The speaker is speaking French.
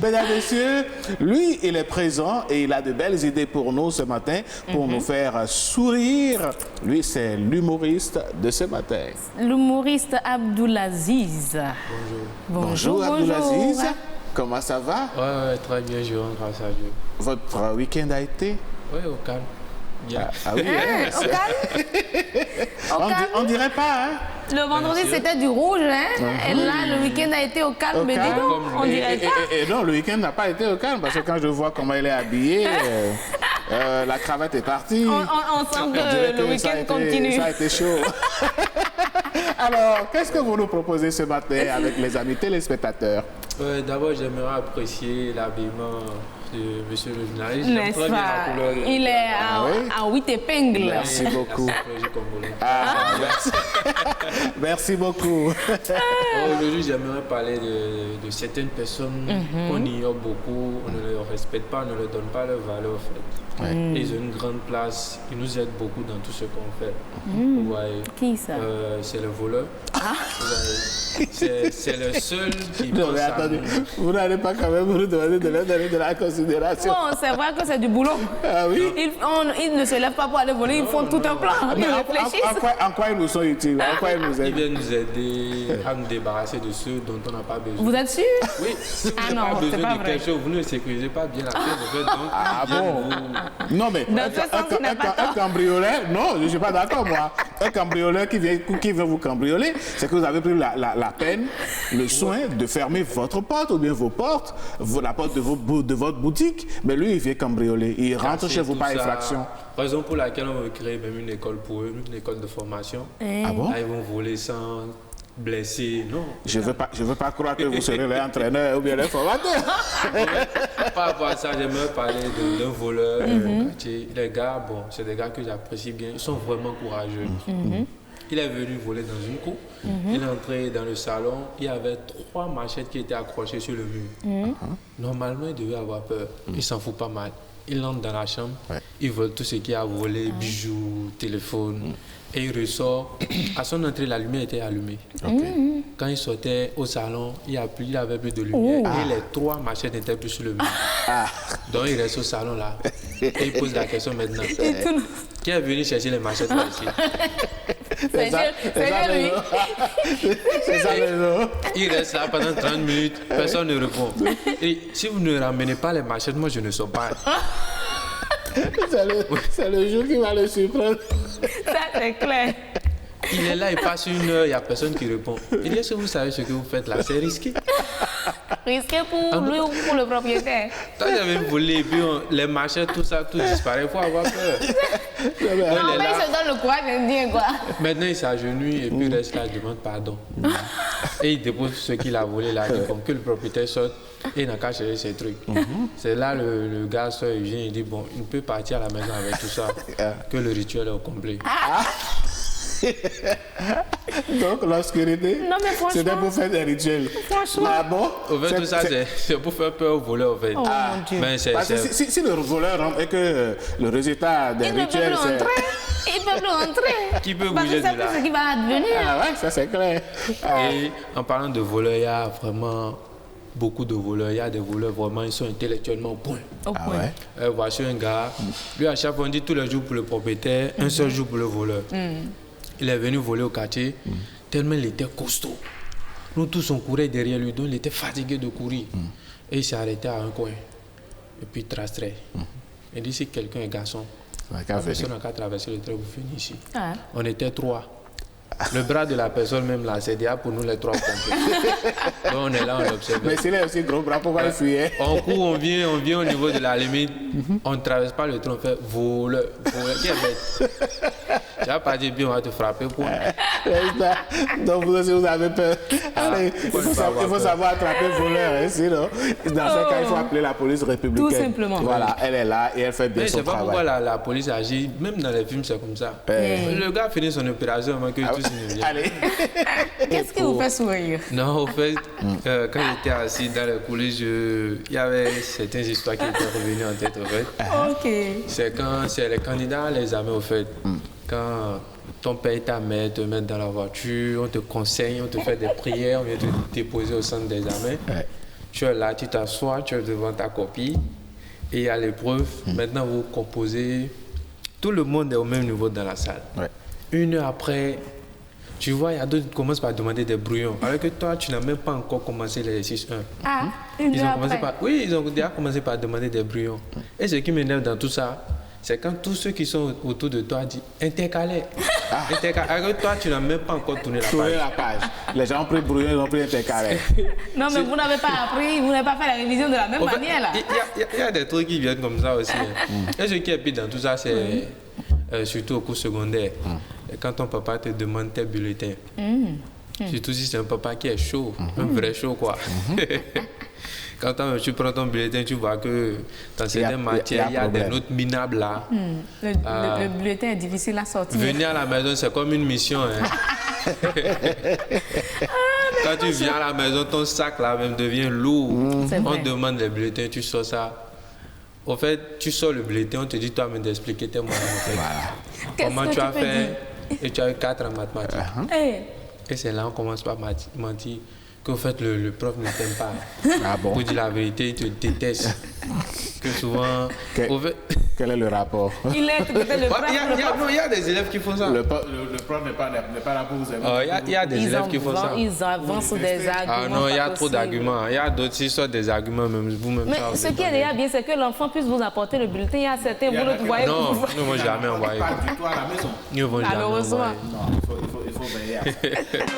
Mesdames, messieurs, lui, il est présent et il a de belles idées pour nous ce matin, pour nous faire sourire. Lui, c'est l'humoriste de ce matin. L'humoriste Abdoulaziz. Bonjour Abdoulaziz. Comment ça va? Ouais, très bien, je rends grâce à Dieu. Votre week-end a été? Oui, au calme. Bien. Ah oui, hein? Au calme? Au calme? On dirait pas, hein? Le vendredi, c'était du rouge, hein? Et là, le week-end a été au calme. Au Mais dis calme. donc, on dirait pas. Et non, le week-end n'a pas été au calme parce que quand je vois comment il est habillé, la cravate est partie. On sent On dirait que le ça a week-end été- continue. Ça a été chaud. Alors, qu'est-ce que vous nous proposez ce matin avec les amis téléspectateurs? D'abord, j'aimerais apprécier l'habillement de monsieur le journaliste. J'aime N'est-ce très bien la pas? couleur. Il est oui? à 8 épingles. Merci beaucoup. La psychologie congolaise. Ah, merci. Merci beaucoup. Aujourd'hui, j'aimerais parler de certaines personnes qu'on ignore beaucoup, on ne les respecte pas, on ne leur donne pas leur valeur, en fait. Et ils ont une grande place, ils nous aident beaucoup dans tout ce qu'on fait. Vous voyez, Qui ça? c'est le voleur. Vous voyez, c'est le seul qui Non, pense mais à attendez, nous. vous n'allez pas quand même nous demander de leur donner de la considération. Bon, c'est vrai que c'est du boulot. Ah oui? Ils ne se lèvent pas pour aller voler, ils font tout un plan. Ils Mais réfléchissent. en quoi ils nous sont utiles? En quoi ils nous Ils aident? viennent nous aider à nous débarrasser de ceux dont on n'a pas besoin. Vous êtes sûr? Oui, si vous Ah n'avez non, pas c'est besoin pas de vrai. quelque chose, vous ne sécurisez pas bien la chose. En fait, donc, Ah ils viennent bon? vous- Non, mais Dans ce sens, il n'a pas un tort. cambrioleur, non, je ne suis pas d'accord, moi. Un cambrioleur qui vient vous cambrioler, c'est que vous avez pris la peine, le soin de fermer votre porte ou bien vos portes, la porte de votre boutique, mais lui, il vient cambrioler. Il rentre casser chez vous tout par ça. effraction. Raison pour laquelle on veut créer même une école pour eux, une école de formation. Ah bon? Là, ils vont voler sans blesser. Non. Je veux pas croire que vous serez l'entraîneur ou bien le formateur. Par rapport à ça, j'aimerais parler d'un voleur au quartier. Les gars, bon, c'est des gars que j'apprécie bien. Ils sont vraiment courageux. Il est venu voler dans une cour. Il est entré dans le salon. Il y avait 3 machettes qui étaient accrochées sur le mur. Normalement, il devait avoir peur. Il s'en fout pas mal. Il entre dans la chambre. Ouais. Il vole tout ce qu'il a volé, bijoux, téléphone. Et il ressort. À son entrée, la lumière était allumée. Quand il sortait au salon, il n'y avait plus de lumière. Et les 3 machettes n'étaient plus sur le mur. Donc il reste au salon là. Et il pose la question maintenant. Qui est venu chercher les machettes là ici? C'est lui. C'est ça, raison. Il reste là pendant 30 minutes, personne ne répond. Et si vous ne ramenez pas les machettes, moi je ne sors pas. C'est le jour qui va le surprendre. Ça, c'est clair. Il est là, il passe 1 heure, il n'y a personne qui répond. Il dit, est-ce que vous savez ce que vous faites là? C'est risqué. Risqué pour lui ou pour le propriétaire. Toi, j'avais volé, et puis les machettes, tout ça, tout disparaît. Il faut avoir peur. Non, Il est mais là. il se donne le courage de dire quoi. Maintenant, il s'agenouille et puis il reste là, il demande pardon. Et il dépose ce qu'il a volé là, il dit bon, que le propriétaire sorte et il n'a qu'à chercher ses trucs. C'est là le gars sort, il vient, il dit bon, il peut partir à la maison avec tout ça, que le rituel est au complet. Donc, l'obscurité, Non, mais franchement- c'était pour faire des rituels. Franchement. Ah bon? Au fait, tout ça, c'est pour faire peur aux voleurs, en fait. Oh mon Dieu. Mais c'est- Parce que c'est- si le voleur rentre et que le résultat des Il ne peut rituels, plus c'est... rentrer. Il ne peut plus rentrer. Qui peut Parce bouger que c'est de là? plus ce qui va advenir. Ah ouais, ça c'est clair. Ah. Et en parlant de voleurs, il y a vraiment beaucoup de voleurs. Il y a des voleurs, vraiment, ils sont intellectuellement bons. Au Ah point. ouais? Voici un gars, lui à chaque fois on dit tous les jours pour le propriétaire, un seul jour pour le voleur. Il est venu voler au quartier, tellement il était costaud. Nous tous on courait derrière lui, donc il était fatigué de courir. Et il s'est arrêté à un coin. Et puis il tracerait. Il dit si quelqu'un est garçon, Ouais, qu'à la faire. personne n'a qu'à traverser le trait, vous finissez ici. Ah. On était 3. Le bras de la personne même là, c'est déjà pour nous les 3 complets. Donc on est là, on observe. Mais s'il est aussi gros bras, pourquoi il fuyait? On court, on vient au niveau de la limite. On ne traverse pas le tronc, on fait voleur. Qui est bête? Tu vas pas dire bien, on va te frapper. Quoi. Donc vous aussi vous avez peur. Allez, il pourquoi faut, ne pas avoir peur? savoir attraper le voleur, hein, sinon dans ce cas il faut appeler la police républicaine. Tout simplement. Voilà, elle est là et elle fait bien Mais je son sais pas pourquoi travail. la police agit, même dans les films c'est comme ça. Eh. Le gars finit son opération avant que tout s'y vienne. Allez. Qu'est-ce qui vous fait sourire? Non, au fait, quand j'étais assis dans les coulisses, il y avait certaines histoires qui étaient revenues en tête, au fait. Ok. C'est quand c'est les candidats, les amis, au fait. Quand ton père et ta mère te mettent dans la voiture, on te conseille, on te fait des prières, on vient te déposer au centre des examens. Ouais. Tu es là, tu t'assois, tu es devant ta copie et il y a l'épreuve. Maintenant, vous composez. Tout le monde est au même niveau dans la salle. Ouais. 1 heure après, tu vois, il y a d'autres qui commencent par demander des brouillons. Alors que toi, tu n'as même pas encore commencé l'exercice 1. Ah, une Ils heure ont commencé après. oui, ils ont déjà commencé par demander des brouillons. Et ce qui m'énerve dans tout ça, c'est quand tous ceux qui sont autour de toi disent intercalaire. Intercalaire. Alors que toi, tu n'as même pas encore tourné la Tournez page. la page. Les gens ont pris brouillon, ils ont pris intercalaire. Non, mais vous n'avez pas appris, vous n'avez pas fait la révision de la même En fait, manière, là. il y a des trucs qui viennent comme ça aussi. Hein. Et ce qui est pire dans tout ça, c'est surtout au cours secondaire. Quand ton papa te demande tes bulletins, surtout si c'est un papa qui est chaud, un vrai chaud, quoi. Quand tu prends ton bulletin, tu vois que dans certaines matières, il y a des notes minables là. Le bulletin est difficile à sortir. Venir à la maison, c'est comme une mission. Hein. Quand tu viens à la maison, ton sac là même devient lourd. C'est On vrai. demande les bulletins, tu sors ça. Au fait, tu sors le bulletin, on te dit toi-même d'expliquer tes moyens. En fait. Qu'est-ce Comment que tu tu as peux fait et tu as eu 4 en mathématiques. Eh, Et c'est là qu'on commence par mentir qu'au fait le prof ne t'aime pas. Ah bon? Pour dire la vérité, il te déteste. Que souvent. Que- Au fait, Quel est le rapport? il est peut-être le prof. il y a des élèves qui font ça. Le prof n'est pas là pour vous aimer. Il y a des élèves qui font ça. Ils avancent des arguments. Ah non, il y a pas trop possibles. d'arguments. Il y a d'autres qui sortent des arguments, même vous-même. Mais ça, vous ce êtes qui est pas déjà bien, c'est que l'enfant puisse vous apporter le bulletin. Il y a certains, vous ne voyez bien. Non, pas. nous, moi, jamais envoyé. Pas du tout à la maison. Ils vont jamais Malheureusement. envoyer. Non, il faut veiller à ça.